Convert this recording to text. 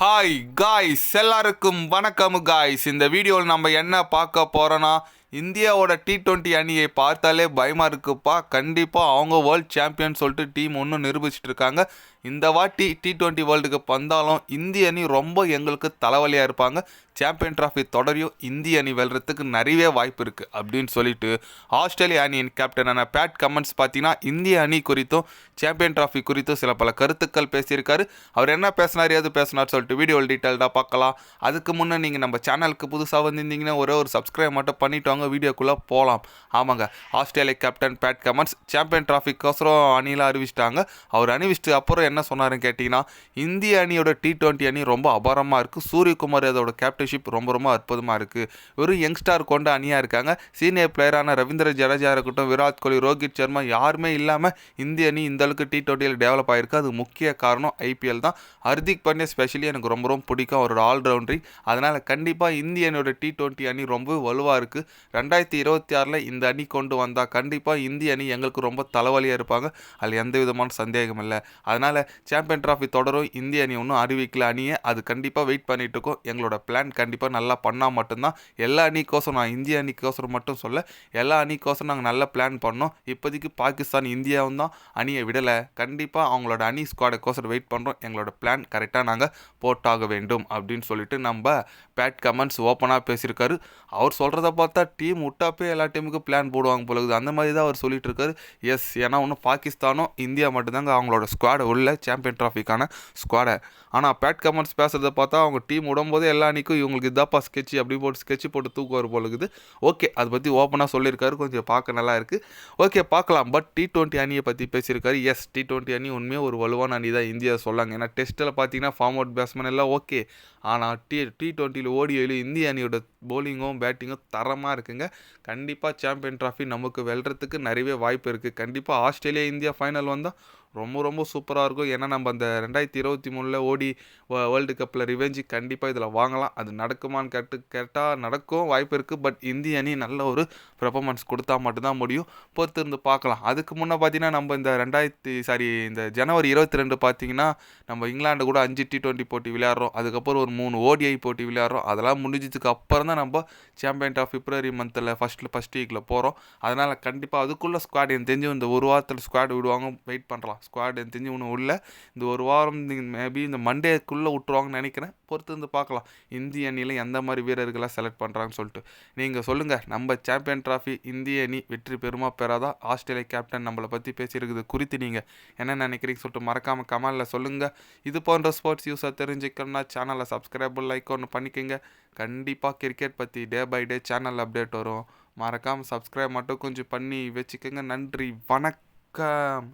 Hi guys, எல்லாருக்கும் வணக்கம் guys. இந்த வீடியோவில் நம்ம என்ன பார்க்க போகிறோன்னா, இந்தியாவோட T20 அணியை பார்த்தாலே பயமாக இருக்குப்பா. கண்டிப்பாக அவங்க வேர்ல்ட் சாம்பியன் சொல்லிட்டு டீம் ஒன்று நிரூபிச்சிட்டு இருக்காங்க. இந்த வாட்டி T20 வேர்ல்டு கப் வந்தாலும் இந்திய அணி ரொம்ப எங்களுக்கு தலைவலியாக இருப்பாங்க. சாம்பியன் ட்ராஃபி தொடரையும் இந்திய அணி வெல்றதுக்கு நிறையவே வாய்ப்பு இருக்குது அப்படின்னு சொல்லிட்டு ஆஸ்திரேலியா அணியின் கேப்டனான பேட் கமன்ஸ் பார்த்தீங்கன்னா இந்திய அணி குறித்தும் சாம்பியன் ட்ராஃபி குறித்தும் சில பல கருத்துக்கள் பேசியிருக்காரு. அவர் என்ன பேசினார் ஏது பேசினார் சொல்லிட்டு வீடியோவில் டீட்டெயில்டாக பார்க்கலாம். அதுக்கு முன்னே நீங்கள் நம்ம சேனலுக்கு புதுசாக வந்திருந்தீங்கன்னா ஒரே ஒரு சப்ஸ்கிரைப் மட்டும் பண்ணிவிட்டு வாங்க, வீடியோக்குள்ளே போகலாம். ஆமாங்க, Australia captain Pat Cummins champion ட்ராஃபிக்கோசரம் அணியில் அறிவிச்சிட்டாங்க. அவர் அறிவிச்சிட்டு அப்புறம் என்ன சொன்னாருன்னு கேட்டிங்கன்னா, இந்திய அணியோட T20 அணி ரொம்ப அபாரமாக இருக்குது. சூரியகுமார் அதோட கேப்டன்ஷிப் ரொம்ப ரொம்ப அற்புதமாக இருக்குது. வெறும் யங்ஸ்டார் கொண்ட அணியாக இருக்காங்க. சீனியர் பிளேயரான ரவீந்திர ஜடேஜா இருக்கட்டும், விராட் கோலி, ரோஹித் சர்மா யாருமே இல்லாமல் இந்திய அணி இந்த அளவுக்கு T20யில் டெவலப் ஆகிருக்கு. அது முக்கிய காரணம் IPL தான். ஹர்திக் பாண்டியா ஸ்பெஷலி எனக்கு ரொம்ப ரொம்ப பிடிக்கும். ஒரு ஆல்ரவுண்டரி. அதனால் கண்டிப்பாக இந்திய அணியோட T20 அணி ரொம்ப வலுவாக இருக்குது. 2026 இந்த அணி கொண்டு வந்தால் கண்டிப்பாக இந்திய அணி எங்களுக்கு ரொம்ப தலைவலியாக இருப்பாங்க. அதில் எந்த விதமான சந்தேகம் இல்லை. அதனால் சாம்பியன் ட்ராஃபி தொடரும் இந்திய அணி ஒன்றும் அறிவிக்கல அணியை. அது கண்டிப்பாக வெயிட் பண்ணிட்டு இருக்கோம். எங்களோட பிளான் கண்டிப்பாக நல்லா பண்ணால் மட்டும்தான். எல்லா அணிக்கோசரம், நான் இந்திய அணிக்கோசரம் மட்டும் சொல்ல, எல்லா அணிக்கோசரம் நாங்கள் நல்ல பிளான் பண்ணோம். இப்போதைக்கு பாகிஸ்தான் இந்தியாவும் தான் அணியை விடலை. கண்டிப்பாக அவங்களோட அணி ஸ்குவாடுக்கோசரம் வெயிட் பண்ணுறோம். எங்களோட பிளான் கரெக்டாக நாங்கள் போட்டாக வேண்டும் அப்படின்னு சொல்லிட்டு நம்ம பேட் கமன்ஸ் ஓப்பனாக பேசியிருக்காரு. அவர் சொல்கிறத பார்த்தா டீம் விட்டாப்பே எல்லா டீமுக்கும் பிளான் போடுவாங்க போலகுது. அந்த மாதிரி தான் அவர் சொல்லிட்டு இருக்காரு. எஸ், ஏன்னா ஒன்றும் பாகிஸ்தானும் இந்தியா மட்டும்தாங்க அவங்களோட ஸ்குவாடை உள்ள சாம்பியன் ட்ராஃபிக்கான ஸ்குவாடை. ஆனால் பேட் கமன்ஸ் பேசுகிறத பார்த்தா அவங்க டீம் விடும்போது எல்லா அணிக்கும் இவங்களுக்கு இதாப்பா ஸ்கெட்ச் அப்படி போட்டு ஸ்கெட்ச் போட்டு தூக்குவார் போலகுது. ஓகே, அதை பற்றி ஓப்பனாக சொல்லியிருக்காரு. கொஞ்சம் பார்க்க நல்லா இருக்குது. ஓகே, பார்க்கலாம். பட் T20 அணியை பற்றி பேசியிருக்காரு. எஸ், T20 அணி உண்மையாக ஒரு வலுவான அணி தான் இந்தியா சொல்லாங்க. ஏன்னா டெஸ்ட்டில் பார்த்தீங்கன்னா ஃபார்ம் அவுட் பேட்ஸ்மேன் எல்லாம் ஓகே. ஆனால் T20யில் ODIயில் இந்திய அணியோட பவுலிங்கும் பேட்டிங்கும் தரமாக இருக்குங்க. கண்டிப்பாக சாம்பியன் ட்ராஃபி நமக்கு வெல்றதுக்கு நிறையவே வாய்ப்பு இருக்குது. கண்டிப்பாக ஆஸ்திரேலியா இந்தியா ஃபைனல் வந்தால் ரொம்ப ரொம்ப சூப்பராக இருக்கும். ஏன்னா நம்ம அந்த 2023 ஓடி வேர்ல்டு கப்பில் ரிவெஞ்சு கண்டிப்பாக இதில் வாங்கலாம். அது நடக்குமான்னு கேட்டால் நடக்கும் வாய்ப்பு இருக்குது. பட் இந்திய அணி நல்ல ஒரு பெர்ஃபார்மன்ஸ் கொடுத்தா மட்டும்தான் முடியும். பொறுத்து இருந்து பார்க்கலாம். அதுக்கு முன்னே பார்த்தீங்கன்னா நம்ம இந்த ஜனவரி 22 பார்த்தீங்கன்னா நம்ம இங்கிலாந்து கூட 5 T20 போட்டி விளையாடுறோம். அதுக்கப்புறம் ஒரு 3 ODI போட்டி விளையாடுறோம். அதெல்லாம் முடிஞ்சதுக்கு அப்புறம் தான் நம்ம சாம்பியன் ஆஃப் பிப்ரவரி மந்தில் ஃபஸ்ட் வீக்கில் போகிறோம். அதனால் கண்டிப்பாக அதுக்குள்ளே ஸ்குவாட் எனக்கு தெரிஞ்சு இந்த ஒரு வாரத்தில் ஸ்குவாட் விடுவாங்க. வெயிட் பண்ணலாம். ஸ்குவாட் எனக்கு தெரிஞ்சு ஒன்றும் உள்ள இந்த ஒரு வாரம் மேபி இந்த மண்டேக்குள்ளே விட்டுருவாங்கன்னு நினைக்கிறேன். பொறுத்து வந்து பார்க்கலாம் இந்திய அணியில் எந்த மாதிரி வீரர்களாக செலக்ட் பண்ணுறாங்கன்னு சொல்லிட்டு. நீங்கள் சொல்லுங்கள், நம்ம சாம்பியன் ட்ராஃபி இந்திய அணி வெற்றி பெறுமா பெறாதா? ஆஸ்திரேலியா கேப்டன் நம்மளை பற்றி பேசியிருக்குது குறித்து நீங்கள் என்ன நினைக்கிறீங்க சொல்லிட்டு மறக்காமல் கமெண்டில் சொல்லுங்கள். இது போன்ற ஸ்போர்ட்ஸ் யூஸாக தெரிஞ்சுக்கணும்னா சேனலை சப்ஸ்கிரைப் லைக் ஒன்று பண்ணிக்கோங்க. கண்டிப்பாக கிரிக்கெட் பற்றி day by day channel update வரும். மறக்காமல் சப்ஸ்கிரைப் மட்டும் கொஞ்சம் பண்ணி வச்சுக்கோங்க. நன்றி, வணக்கம்.